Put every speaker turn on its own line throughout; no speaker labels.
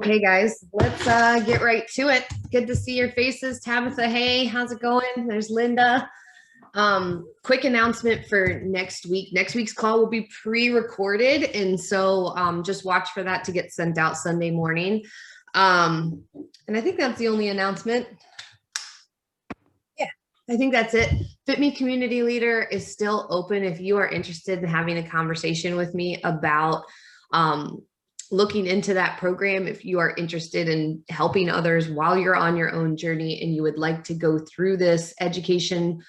Hey guys, let's get right to it. Good to see your faces. Tabitha, hey, how's it going? There's Linda. Quick announcement for next week. Next week's call will be pre-recorded, and so just watch for that to get sent out Sunday morning. Um, and I think that's the only announcement. Yeah, I think that's it. Fitme Community Leader is still open if you are interested in having a conversation with me about um, looking into that program. If you are interested in helping others while you're on your own journey and you would like to go through this education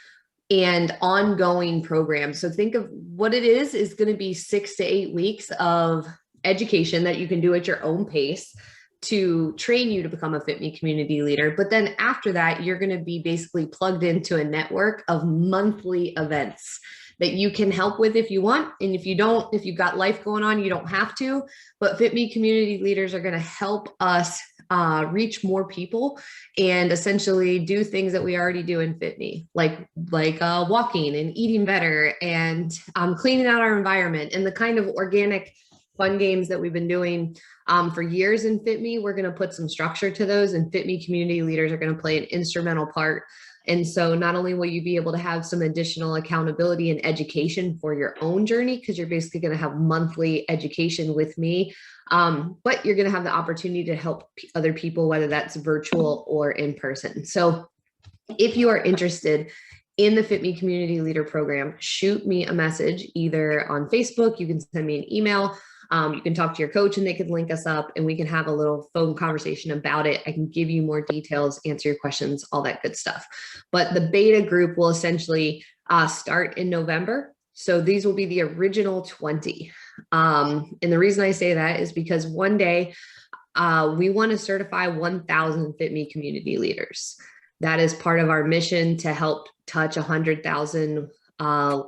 and ongoing program. So think of what it is going to be 6 to 8 weeks of education that you can do at your own pace to train you to become a Fitme community leader. But then after that, you're going to be basically plugged into a network of monthly events that you can help with if you want. And if you don't, if you've got life going on, you don't have to. But Fitme community leaders are going to help us reach more people and essentially do things that we already do in Fitme, like walking and eating better and cleaning out our environment and the kind of organic fun games that we've been doing for years in Fitme. We're going to put some structure to those, and Fitme community leaders are going to play an instrumental part. And so not only will you be able to have some additional accountability and education for your own journey, because you're basically going to have monthly education with me, but you're going to have the opportunity to help other people, whether that's virtual or in person. So if you are interested in the Fitme Community Leader Program, shoot me a message either on Facebook. You can send me an email. You can talk to your coach and they can link us up and we can have a little phone conversation about it. I can give you more details, answer your questions, all that good stuff. But the beta group will essentially start in November. So these will be the original 20. And the reason I say that is because one day we want to certify 1,000 Fitme community leaders. That is part of our mission to help touch 100,000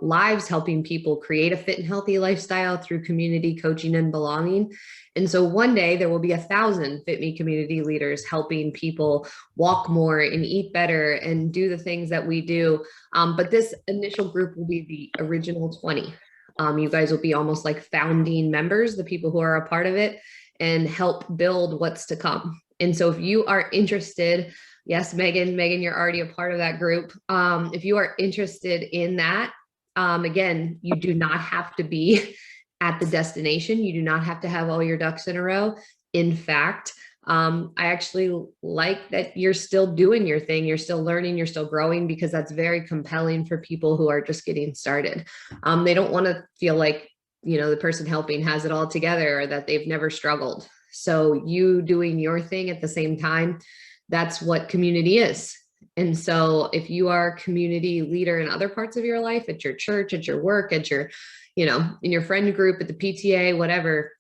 lives, helping people create a fit and healthy lifestyle through community coaching and belonging. And so one day there will be 1,000 Fitme community leaders helping people walk more and eat better and do the things that we do. But this initial group will be the original 20. You guys will be almost like founding members, the people who are a part of it, and help build what's to come. And so if you are interested, yes, Megan, you're already a part of that group. If you are interested in that, again, you do not have to be at the destination. You do not have to have all your ducks in a row. In fact, I actually like that you're still doing your thing. You're still learning, you're still growing, because that's very compelling for people who are just getting started. They don't want to feel like, the person helping has it all together or that they've never struggled. So you doing your thing at the same time, that's what community is. And so if you are a community leader in other parts of your life, at your church, at your work, at your, in your friend group, at the PTA, whatever,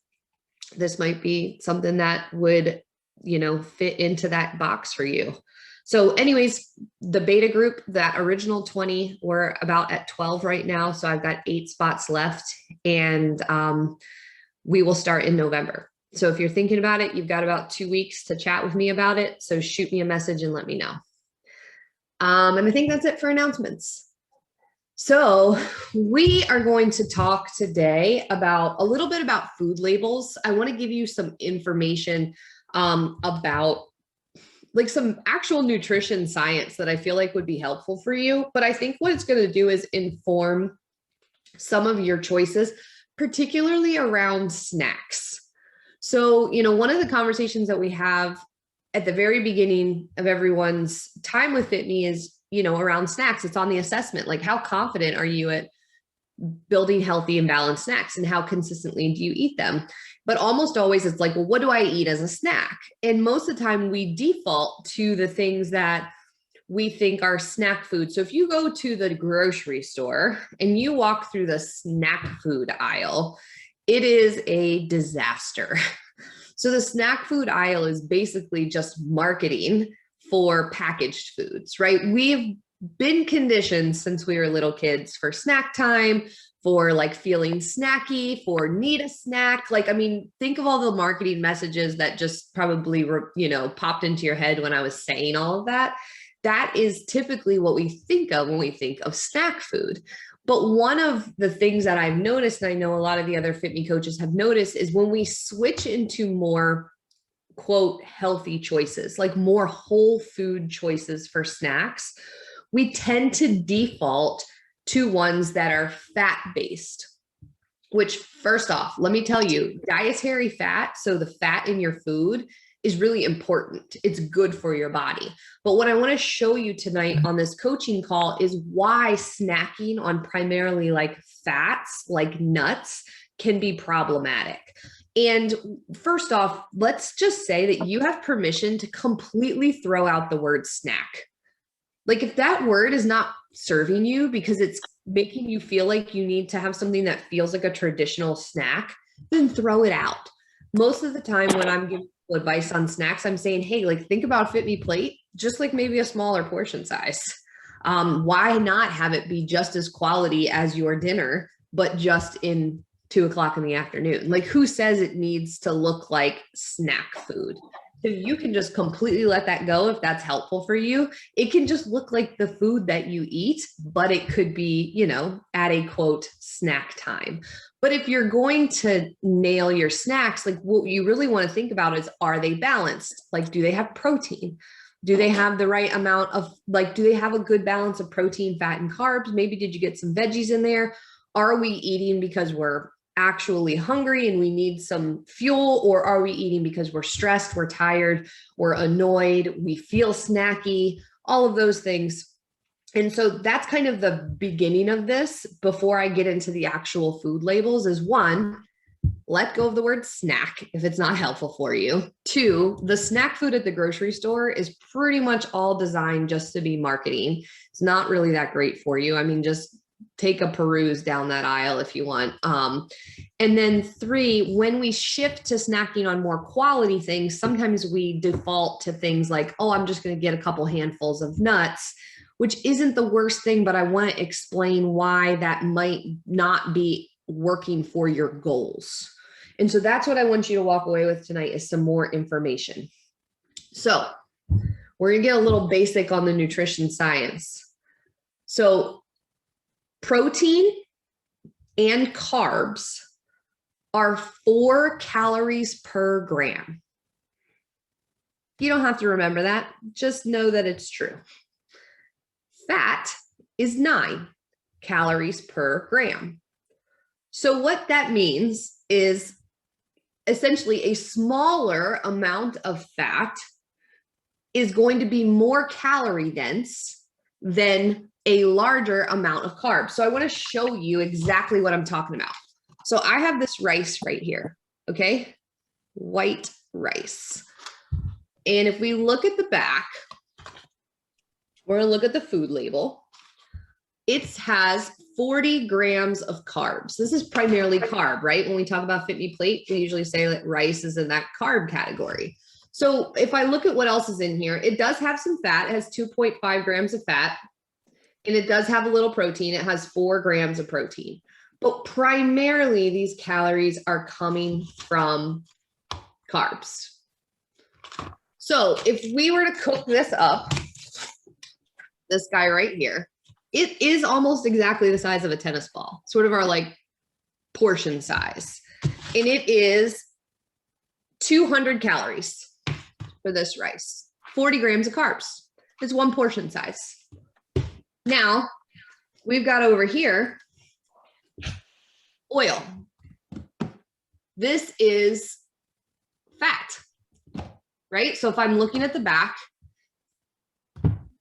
this might be something that would, fit into that box for you. So anyways, the beta group, that original 20, we're about at 12 right now. So I've got 8 spots left, and we will start in November. So if you're thinking about it, you've got about 2 weeks to chat with me about it. So shoot me a message and let me know. And I think that's it for announcements. So we are going to talk today about a little bit about food labels. I want to give you some information about like some actual nutrition science that I feel like would be helpful for you. But I think what it's going to do is inform some of your choices, particularly around snacks. So, one of the conversations that we have at the very beginning of everyone's time with Fitme is, around snacks. It's on the assessment. Like, how confident are you at building healthy and balanced snacks, and how consistently do you eat them? But almost always it's like, well, what do I eat as a snack? And most of the time we default to the things that we think are snack food. So if you go to the grocery store and you walk through the snack food aisle, it is a disaster. So the snack food aisle is basically just marketing for packaged foods, right? We've been conditioned since we were little kids for snack time, for like feeling snacky, for need a snack. Like, I mean, think of all the marketing messages that just probably, popped into your head when I was saying all of that. That is typically what we think of when we think of snack food. But one of the things that I've noticed, and I know a lot of the other Fitme coaches have noticed, is when we switch into more quote healthy choices, like more whole food choices for snacks, we tend to default to ones that are fat based. Which, first off, let me tell you, dietary fat, so the fat in your food, is really important. It's good for your body. But what I want to show you tonight on this coaching call is why snacking on primarily like fats, like nuts, can be problematic. And first off, let's just say that you have permission to completely throw out the word snack. Like if that word is not serving you because it's making you feel like you need to have something that feels like a traditional snack, then throw it out. Most of the time when I'm giving advice on snacks, I'm saying, hey, like think about Fitme plate, just like maybe a smaller portion size. Why not have it be just as quality as your dinner, but just in 2 o'clock in the afternoon? Like who says it needs to look like snack food? So you can just completely let that go if that's helpful for you. It can just look like the food that you eat, but it could be, you know, at a quote snack time. But if you're going to nail your snacks, like what you really want to think about is, are they balanced? Like, do they have protein? Do they have the right amount of, like, do they have a good balance of protein, fat, and carbs? Maybe did you get some veggies in there? Are we eating because we're actually hungry and we need some fuel, or are we eating because we're stressed, we're tired, we're annoyed, we feel snacky, all of those things. And so that's kind of the beginning of this before I get into the actual food labels is one, let go of the word snack if it's not helpful for you. Two, the snack food at the grocery store is pretty much all designed just to be marketing. It's not really that great for you. I mean, just take a peruse down that aisle if you want. And then three, when we shift to snacking on more quality things, sometimes we default to things like, oh, I'm just going to get a couple handfuls of nuts, which isn't the worst thing, but I want to explain why that might not be working for your goals. And so that's what I want you to walk away with tonight is some more information. So we're going to get a little basic on the nutrition science. So protein and carbs are 4 calories per gram. You don't have to remember that. Just know that it's true. Fat is 9 calories per gram. So what that means is essentially a smaller amount of fat is going to be more calorie dense than a larger amount of carbs. So I want to show you exactly what I'm talking about. So I have this rice right here, okay? White rice. And if we look at the back, we're going to look at the food label. It has 40 grams of carbs. This is primarily carb, right? When we talk about Fitme plate, we usually say that rice is in that carb category. So if I look at what else is in here, it does have some fat. It has 2.5 grams of fat. And it does have a little protein. It has 4 grams of protein. But primarily, these calories are coming from carbs. So if we were to cook this up, this guy right here, it is almost exactly the size of a tennis ball, sort of our like portion size. And it is 200 calories for this rice, 40 grams of carbs. It's one portion size. Now we've got over here oil. This is fat, right? So if I'm looking at the back,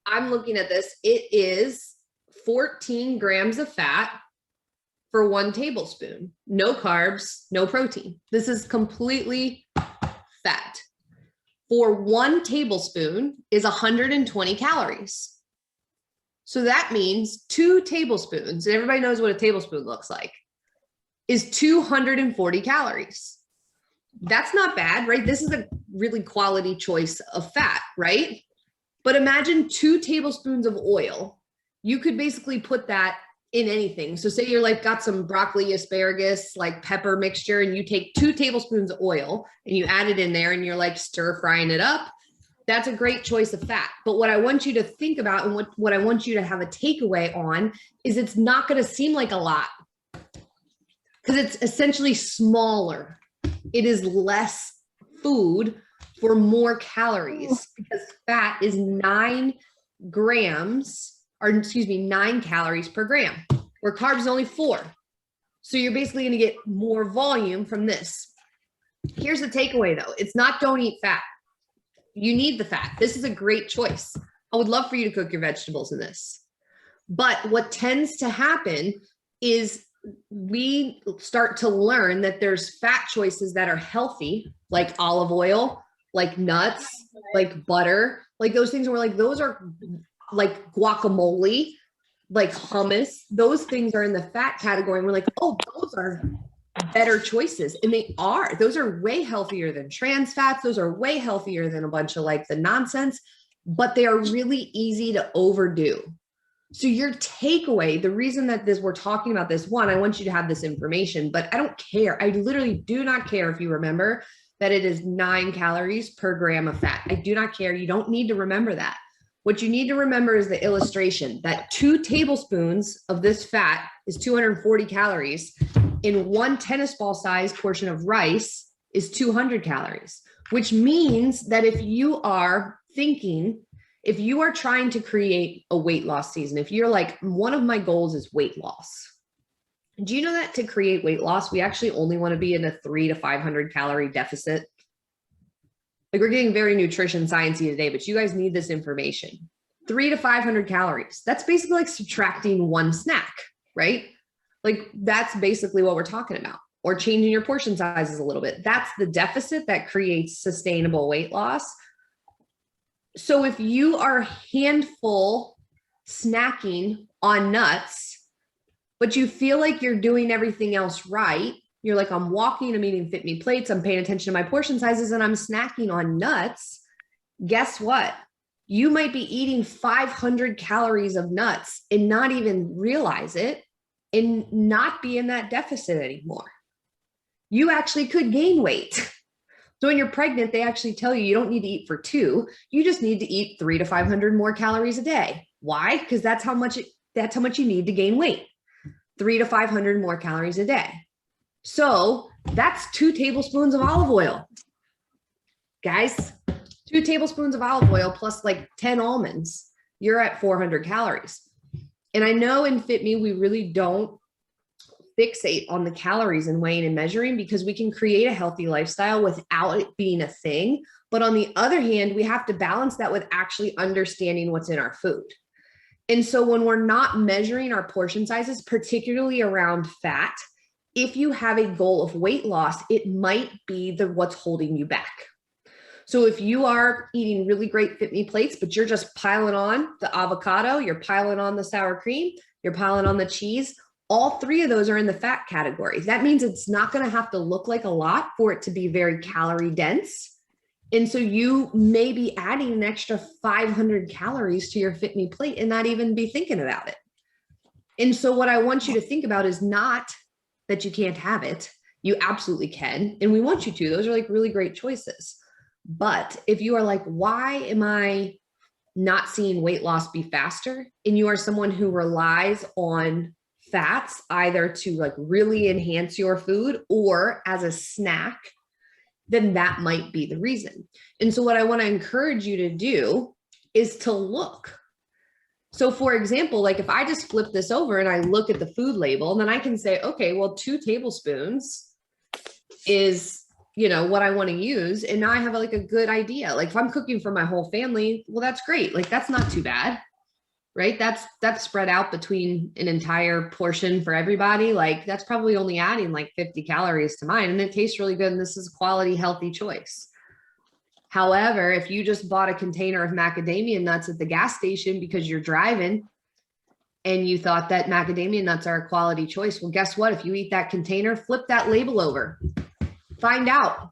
I'm looking at this, it is 14 grams of fat for 1 tablespoon. No carbs, no protein. This is completely fat. For 1 tablespoon is 120 calories. So that means 2 tablespoons, and everybody knows what a tablespoon looks like, is 240 calories. That's not bad, right? This is a really quality choice of fat, right? But imagine 2 tablespoons of oil. You could basically put that in anything. So say you're like got some broccoli, asparagus, like pepper mixture, and you take 2 tablespoons of oil and you add it in there and you're like stir frying it up. That's a great choice of fat. But what I want you to think about and what I want you to have a takeaway on is it's not going to seem like a lot because it's essentially smaller. It is less food for more calories because fat is 9 calories per gram, where carbs is only 4. So you're basically going to get more volume from this. Here's the takeaway though. It's not don't eat fat. You need the fat. This is a great choice. I would love for you to cook your vegetables in this. But what tends to happen is we start to learn that there's fat choices that are healthy, like olive oil, like nuts, like butter, like those things. We're like, those are like guacamole, like hummus. Those things are in the fat category. And we're like, oh, those are better choices. And they are. Those are way healthier than trans fats. Those are way healthier than a bunch of like the nonsense, but they are really easy to overdo. So your takeaway, the reason that we're talking about this, one, I want you to have this information, but I don't care. I literally do not care if you remember that it is 9 calories per gram of fat. I do not care. You don't need to remember that. What you need to remember is the illustration that 2 tablespoons of this fat is 240 calories. In 1 tennis ball size portion of rice is 200 calories, which means that if you are trying to create a weight loss season, if you're like, one of my goals is weight loss. Do you know that to create weight loss, we actually only want to be in a 300 to 500 calorie deficit? Like, we're getting very nutrition sciencey today, but you guys need this information. 300 to 500 calories. That's basically like subtracting 1 snack, right? Like, that's basically what we're talking about. Or changing your portion sizes a little bit. That's the deficit that creates sustainable weight loss. So if you are handful snacking on nuts, but you feel like you're doing everything else right, you're like, I'm walking, I'm eating Fitme plates, I'm paying attention to my portion sizes, and I'm snacking on nuts, guess what? You might be eating 500 calories of nuts and not even realize it and not be in that deficit anymore. You actually could gain weight. So when you're pregnant, they actually tell you don't need to eat for 2. You just need to eat 300 to 500 more calories a day. Why? Because that's how much you need to gain weight. 300 to 500 more calories a day. So that's 2 tablespoons of olive oil. Guys, 2 tablespoons of olive oil plus like 10 almonds, you're at 400 calories. And I know in Fitme, we really don't fixate on the calories and weighing and measuring because we can create a healthy lifestyle without it being a thing. But on the other hand, we have to balance that with actually understanding what's in our food. And so when we're not measuring our portion sizes, particularly around fat, if you have a goal of weight loss, it might be what's holding you back. So if you are eating really great Fitme plates, but you're just piling on the avocado, you're piling on the sour cream, you're piling on the cheese, all 3 of those are in the fat category. That means it's not going to have to look like a lot for it to be very calorie dense. And so you may be adding an extra 500 calories to your Fitme plate and not even be thinking about it. And so what I want you to think about is not that you can't have it. You absolutely can. And we want you to. Those are like really great choices. But if you are like, why am I not seeing weight loss be faster? And you are someone who relies on fats either to like really enhance your food or as a snack, then that might be the reason. And so what I want to encourage you to do is to look. So for example, like if I just flip this over and I look at the food label, then I can say, okay, well, 2 tablespoons is, what I want to use. And now I have like a good idea. Like if I'm cooking for my whole family, well, that's great. Like that's not too bad, right? That's spread out between an entire portion for everybody. Like that's probably only adding like 50 calories to mine and it tastes really good. And this is a quality, healthy choice. However, if you just bought a container of macadamia nuts at the gas station because you're driving and you thought that macadamia nuts are a quality choice, well, guess what? If you eat that container, flip that label over, find out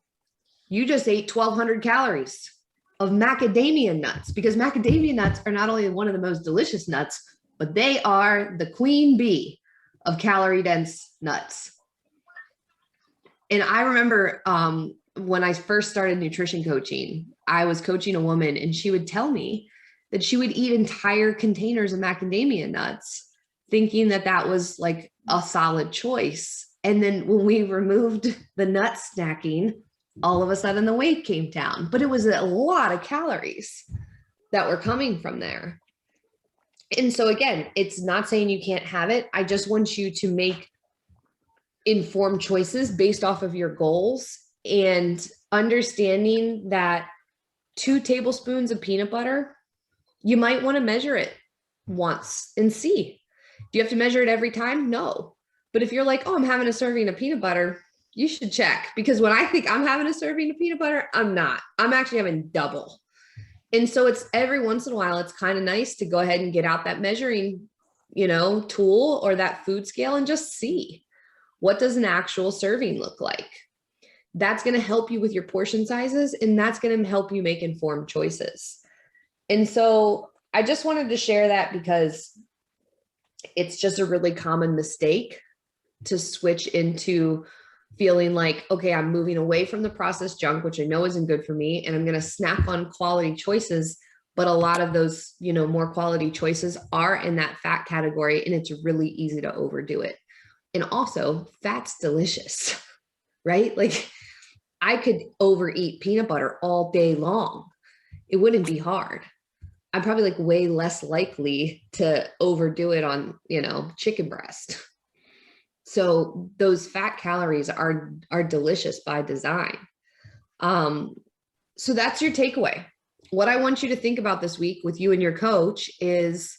you just ate 1,200 calories of macadamia nuts because macadamia nuts are not only one of the most delicious nuts, but they are the queen bee of calorie dense nuts. And I remember, when I first started nutrition coaching, I was coaching a woman and she would tell me that she would eat entire containers of macadamia nuts, thinking that that was like a solid choice. And then when we removed the nut snacking, All of a sudden the weight came down, but it was a lot of calories that were coming from there. And so again, it's not saying you can't have it. I just want you to make informed choices based off of your goals and understanding that 2 tablespoons of peanut butter, you might want to measure it once and see. Do you have to measure it every time? No. But if you're like, oh, I'm having a serving of peanut butter, you should check, because when I think I'm having a serving of peanut butter, I'm not. I'm actually having double. And so it's every once in a while, it's kind of nice to go ahead and get out that measuring, tool or that food scale and just see, what does an actual serving look like? That's going to help you with your portion sizes, and that's going to help you make informed choices. And so I just wanted to share that because it's just a really common mistake to switch into feeling like, okay, I'm moving away from the processed junk, which I know isn't good for me, and I'm going to snap on quality choices. But a lot of those, more quality choices are in that fat category, and it's really easy to overdo it. And also, fat's delicious, right? Like, I could overeat peanut butter all day long. It wouldn't be hard. I'm probably like way less likely to overdo it on, chicken breast. So those fat calories are delicious by design. So that's your takeaway. What I want you to think about this week with you and your coach is,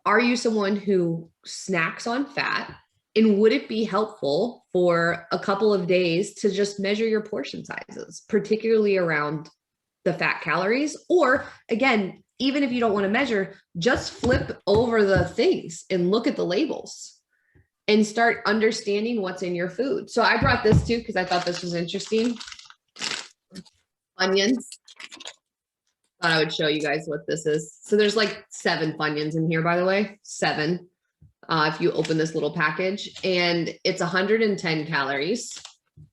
are you someone who snacks on fat? And would it be helpful for a couple of days to just measure your portion sizes, particularly around the fat calories? Or again, even if you don't want to measure, just flip over the things and look at the labels and start understanding what's in your food. So I brought this too, because I thought this was interesting. Onions. Thought I would show you guys what this is. So there's like 7 Funyuns in here, by the way, 7. If you open this little package, and it's 110 calories.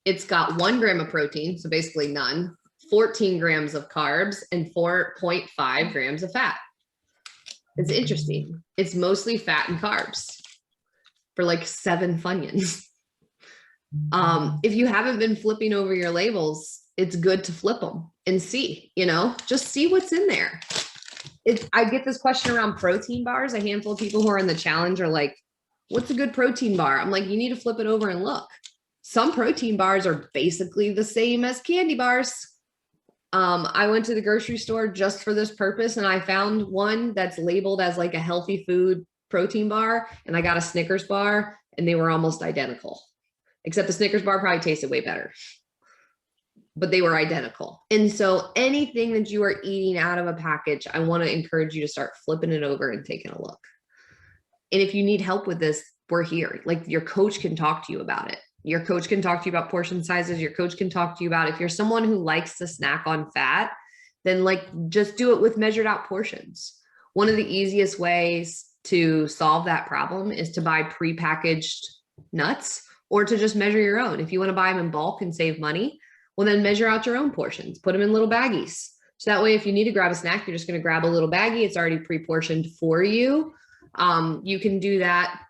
It's got 1 gram of protein, so basically none, 14 grams of carbs, and 4.5 grams of fat. It's interesting. It's mostly fat and carbs for like 7 Funyuns. If you haven't been flipping over your labels, it's good to flip them and see, just see what's in there. I get this question around protein bars. A handful of people who are in the challenge are like, what's a good protein bar? I'm like, you need to flip it over and look. Some protein bars are basically the same as candy bars. I went to the grocery store just for this purpose, and I found one that's labeled as like a healthy food protein bar, and I got a Snickers bar, and they were almost identical, except the Snickers bar probably tasted way better, but they were identical. And so anything that you are eating out of a package, I want to encourage you to start flipping it over and taking a look. And if you need help with this, we're here. Like, your coach can talk to you about it. Your coach can talk to you about portion sizes. Your coach can talk to you about, if you're someone who likes to snack on fat, then like just do it with measured out portions. One of the easiest ways to solve that problem is to buy prepackaged nuts, or to just measure your own. If you want to buy them in bulk and save money, well, then measure out your own portions, put them in little baggies. So that way, if you need to grab a snack, you're just going to grab a little baggie. It's already pre-portioned for you. You can do that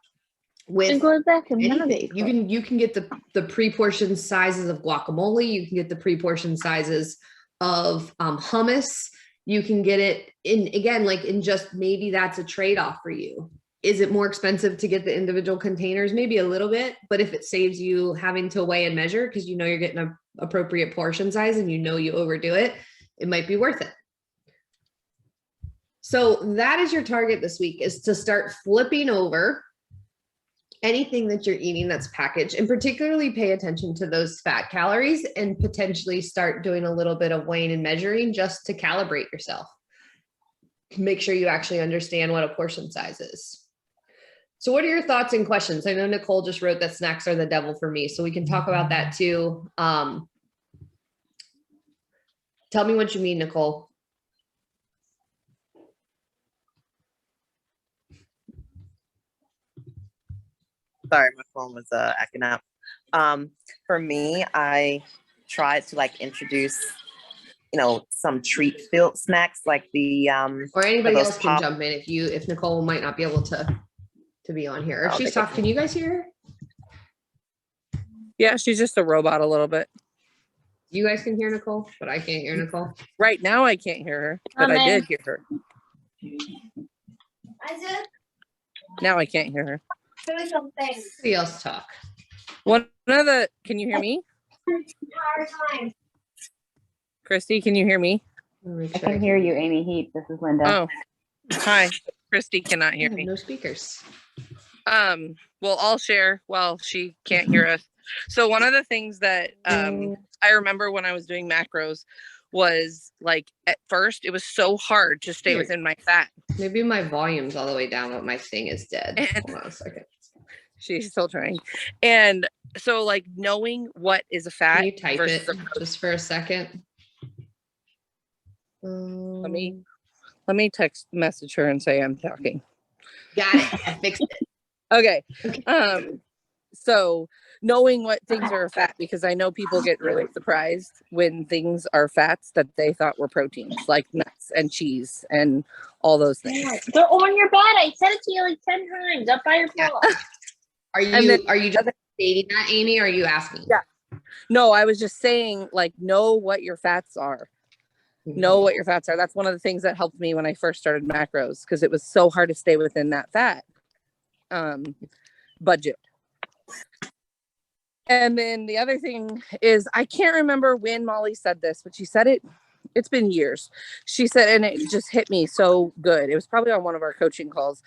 with anything. You can get the pre-portioned sizes of guacamole. You can get the pre-portioned sizes of hummus. You can get it in, again, like in just, maybe that's a trade-off for you. Is it more expensive to get the individual containers? Maybe a little bit, but if it saves you having to weigh and measure, because you're getting an appropriate portion size and you overdo it, it might be worth it. So that is your target this week, is to start flipping over anything that you're eating that's packaged, and particularly pay attention to those fat calories, and potentially start doing a little bit of weighing and measuring just to calibrate yourself. Make sure you actually understand what a portion size is. So what are your thoughts and questions? I know Nicole just wrote that snacks are the devil for me, so we can talk about that too. Tell me what you mean, Nicole.
Sorry, my phone was acting up. For me, I tried to introduce, some treat-filled snacks like the
or anybody else can jump in if Nicole might not be able to be on here. If she's talking, can you guys hear her?
Yeah, she's just a robot a little bit.
You guys can hear Nicole, but I can't hear Nicole.
Right now I can't hear her, but I did hear her.
Isaac,
Now I can't hear her.
tell me something.
Somebody else talk.
Can you hear me?
Entire time.
Christy, can you hear me?
I can hear you, Amy Heap. This is Linda.
Oh, hi. Christy cannot
I
hear
have
me.
no speakers.
Well, I'll share while she can't hear us. So one of the things that I remember when I was doing macros was like at first it was so hard to stay within my fat.
Maybe my volume's all the way down, but my thing is dead.
And
hold on a second.
She's still trying. And so like knowing what is a fat.
Can you type it
versus
just for a second?
let me text message her and say I'm talking.
Got it. I fixed it.
Okay. So knowing what things are fat, because I know people get really surprised when things are fats that they thought were proteins, like nuts and cheese and all those things.
They're on your bed. I said it to you like 10 times up by your pillow.
Are you just stating that, Amy, or are you asking?
Yeah. No, I was just saying, like, know what your fats are. Know what your fats are. That's one of the things that helped me when I first started macros, because it was so hard to stay within that fat budget. And then the other thing is, I can't remember when Molly said this, but she said it's been years. She said, and it just hit me so good. It was probably on one of our coaching calls.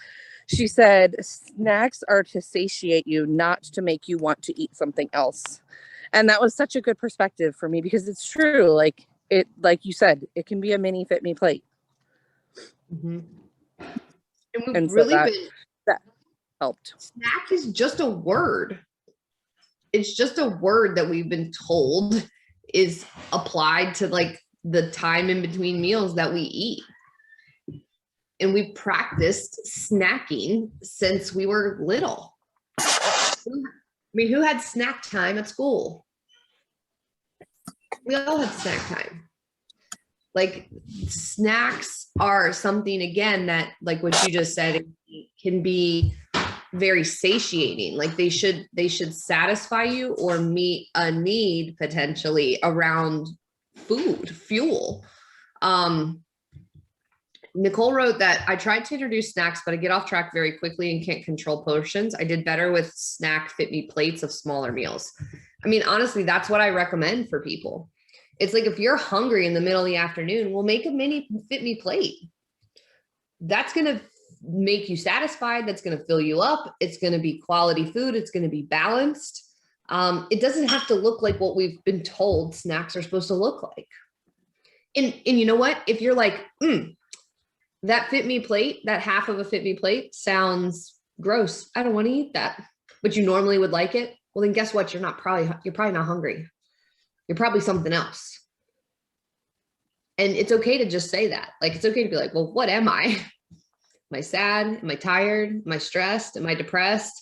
She said, snacks are to satiate you, not to make you want to eat something else. And that was such a good perspective for me, because it's true. Like you said, it can be a mini Fitme plate.
Mm-hmm. And we've
And so
really
that helped.
Snack is just a word. It's just a word that we've been told is applied to like the time in between meals that we eat. And we've practiced snacking since we were little. I mean, who had snack time at school? We all had snack time. Like, snacks are something, again, that, like what you just said, it can be very satiating. Like they should satisfy you or meet a need potentially around food, fuel. Nicole wrote that I tried to introduce snacks, but I get off track very quickly and can't control portions. I did better with snack Fitme plates of smaller meals. I mean, honestly, that's what I recommend for people. It's like, if you're hungry in the middle of the afternoon, we'll make a mini Fitme plate. That's going to make you satisfied. That's going to fill you up. It's going to be quality food. It's going to be balanced. It doesn't have to look like what we've been told snacks are supposed to look like. And you know what? If you're like, that Fitme plate, that half of a Fitme plate sounds gross, I don't want to eat that, but you normally would like it. Well, then guess what? You're probably not hungry. You're probably something else. And it's okay to just say that. Like, it's okay to be like, well, what am I? Am I sad? Am I tired? Am I stressed? Am I depressed?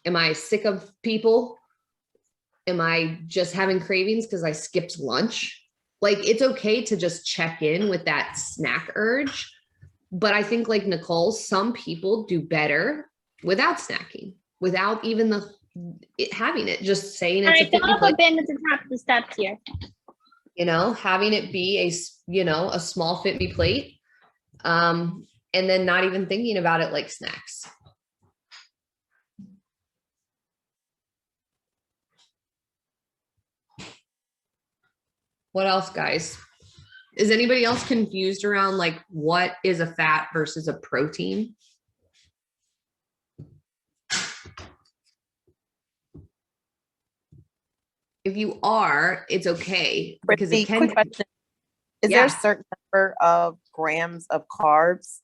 Am I sick of people? Am I just having cravings because I skipped lunch? Like, it's okay to just check in with that snack urge. But I think, like Nicole, some people do better without snacking, without even having it, just saying it's a Fitme plate.
Been at the top of the steps here.
You know, having it be a small Fitme plate, and then not even thinking about it like snacks. What else, guys? Is anybody else confused around like what is a fat versus a protein? If you are, it's okay, because it can.
Quick question. Is there a certain number of grams of carbs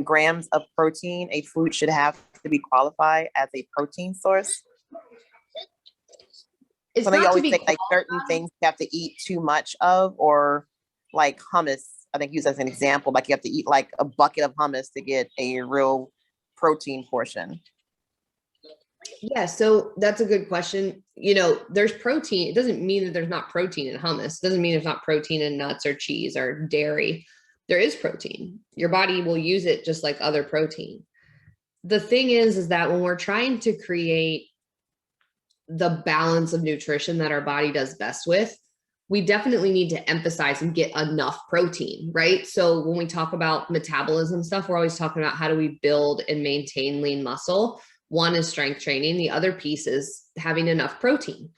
grams of protein a food should have to be qualified as a protein source?
It's
so they
not
always
to be
say like certain things you have to eat too much of, or like hummus, I think used as an example, like you have to eat like a bucket of hummus to get a real protein portion.
Yeah, so that's a good question. You know, there's protein. It doesn't mean that there's not protein in hummus. It doesn't mean there's not protein in nuts or cheese or dairy. There is protein. Your body will use it just like other protein. The thing is that when we're trying to create the balance of nutrition that our body does best with, we definitely need to emphasize and get enough protein, right? So when we talk about metabolism stuff, we're always talking about how do we build and maintain lean muscle. One is strength training. The other piece is having enough protein.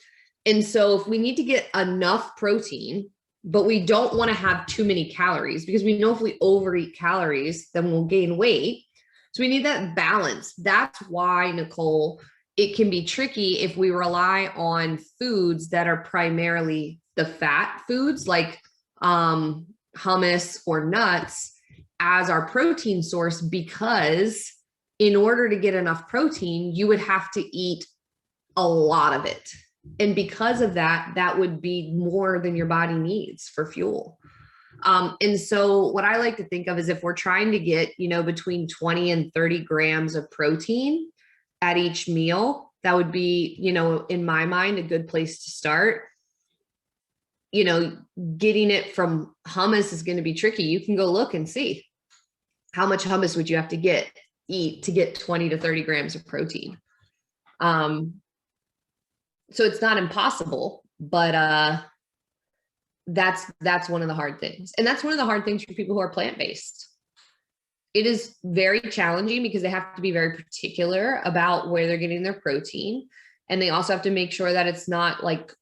And so if we need to get enough protein, but we don't want to have too many calories, because we know if we overeat calories, then we'll gain weight. So we need that balance. That's why, Nicole, it can be tricky if we rely on foods that are primarily the fat foods like hummus or nuts as our protein source, because in order to get enough protein, you would have to eat a lot of it. And because of that, that would be more than your body needs for fuel. And so what I like to think of is if we're trying to get, between 20 and 30 grams of protein at each meal, that would be, in my mind, a good place to start. Getting it from hummus is going to be tricky. You can go look and see how much hummus would you have to eat to get 20 to 30 grams of protein. So it's not impossible, but that's one of the hard things. And that's one of the hard things for people who are plant-based. It is very challenging because they have to be very particular about where they're getting their protein. And they also have to make sure that it's not like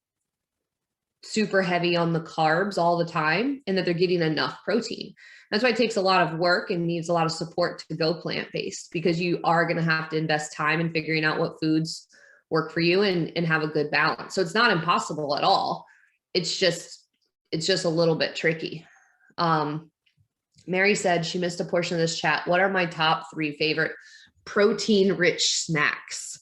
super heavy on the carbs all the time, and that they're getting enough protein. That's why it takes a lot of work and needs a lot of support to go plant-based, because you are going to have to invest time in figuring out what foods work for you and have a good balance. So it's not impossible at all. It's just a little bit tricky. Mary said she missed a portion of this chat. What are my top 3 favorite protein rich snacks?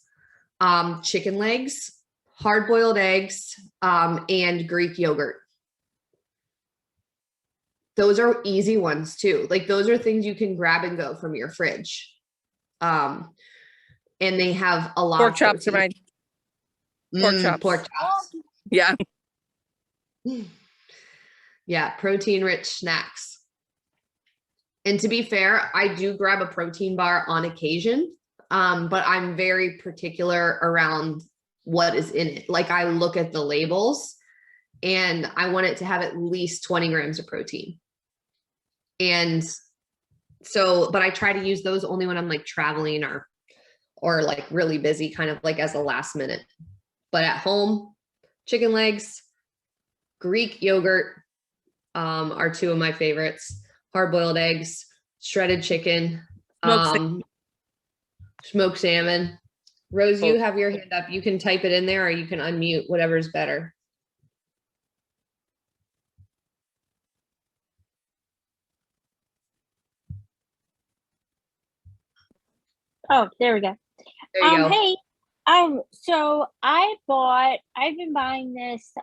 Chicken legs, hard-boiled eggs, and Greek yogurt. Those are easy ones too. Like those are things you can grab and go from your fridge. And they have a lot
pork
of
chops are
protein.
mine. Pork chops. Yeah.
Yeah, protein rich snacks. And to be fair, I do grab a protein bar on occasion, but I'm very particular around what is in it. Like I look at the labels and I want it to have at least 20 grams of protein. And so, but I try to use those only when I'm like traveling or like really busy, kind of like as a last minute. But at home, chicken legs, Greek yogurt are 2 of my favorites. Hard-boiled eggs, shredded chicken, smoked salmon. Rose, you have your hand up. You can type it in there or you can unmute, whatever's better.
Oh, there we go.
There you go.
Hey, so I've been buying this,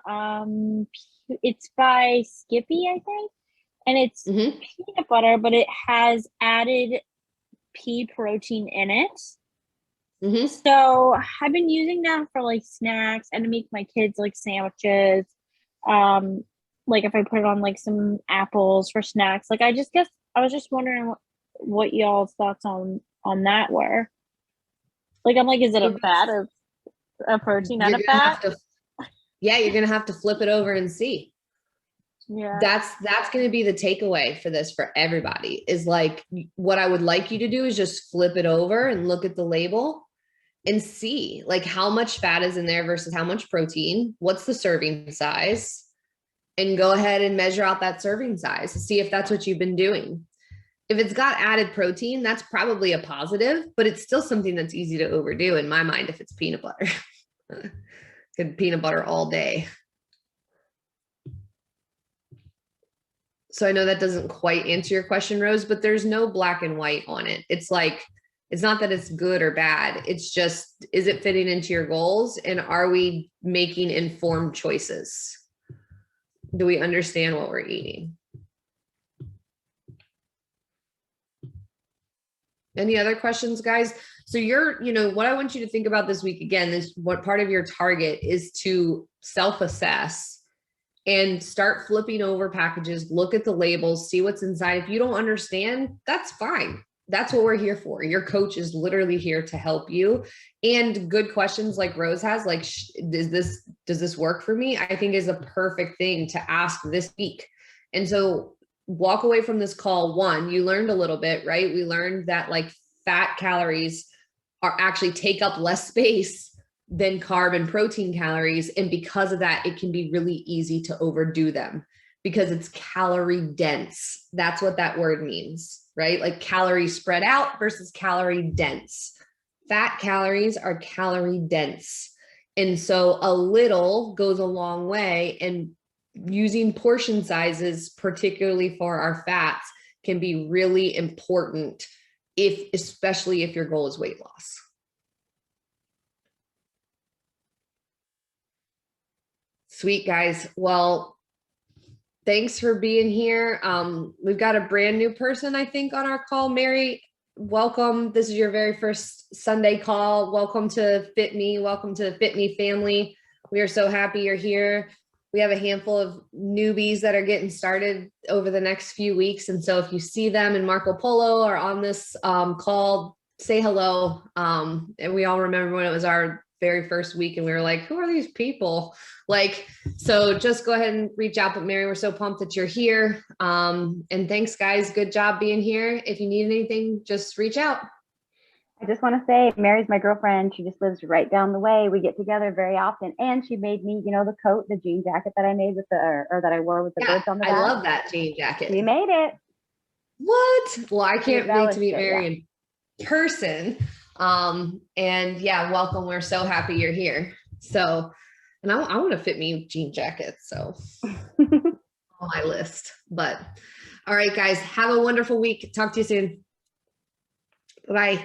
it's by Skippy, I think, and it's peanut butter, but it has added pea protein in it. So I've been using that for like snacks and to make my kids like sandwiches. Like if I put it on like some apples for snacks, like I was just wondering what y'all's thoughts on that were. Like, I'm like, is it a fat or a protein and a fat?
Yeah, you're going to have to flip it over and see.
Yeah.
That's going to be the takeaway for this for everybody is like, what I would like you to do is just flip it over and look at the label and see like how much fat is in there versus how much protein, what's the serving size, and go ahead and measure out that serving size to see if that's what you've been doing. If it's got added protein, that's probably a positive, but it's still something that's easy to overdo in my mind if it's peanut butter. Good peanut butter all day. So I know that doesn't quite answer your question, Rose, but there's no black and white on it. It's like, it's not that it's good or bad. It's just, is it fitting into your goals? And are we making informed choices? Do we understand what we're eating? Any other questions, guys? So what I want you to think about this week, again, is what part of your target is to self-assess and start flipping over packages, look at the labels, see what's inside. If you don't understand, that's fine. that's what we're here for. Your coach is literally here to help you. And good questions like Rose has, like, does this work for me? I think is a perfect thing to ask this week. And so walk away from this call. One, you learned a little bit, right? We learned that like fat calories are actually take up less space than carb and protein calories. And because of that, it can be really easy to overdo them because it's calorie dense. That's what that word means, right? Like calories spread out versus calorie dense. Fat calories are calorie dense. And so a little goes a long way, and using portion sizes, particularly for our fats, can be really important especially if your goal is weight loss. Sweet, guys. Well, thanks for being here. We've got a brand new person, I think, on our call. Mary, welcome. This is your very first Sunday call. Welcome to Fitme. Welcome to the Fitme family. We are so happy you're here. We have a handful of newbies that are getting started over the next few weeks. And so if you see them in Marco Polo or on this call, say hello. And we all remember when it was our very first week and we were like, who are these people? Like, so just go ahead and reach out. But Mary, we're so pumped that you're here. And thanks, guys. Good job being here. If you need anything, just reach out.
I just want to say, Mary's my girlfriend. She just lives right down the way. We get together very often. And she made me, the coat, the jean jacket that I made with or that I wore with the birds on the back.
I love that jean jacket.
We made it.
What? Well, I can't wait to meet
it,
Mary in person. And yeah, welcome. We're so happy you're here. So, and I want to Fitme jean jacket. So on my list, but all right, guys, have a wonderful week. Talk to you soon. Bye.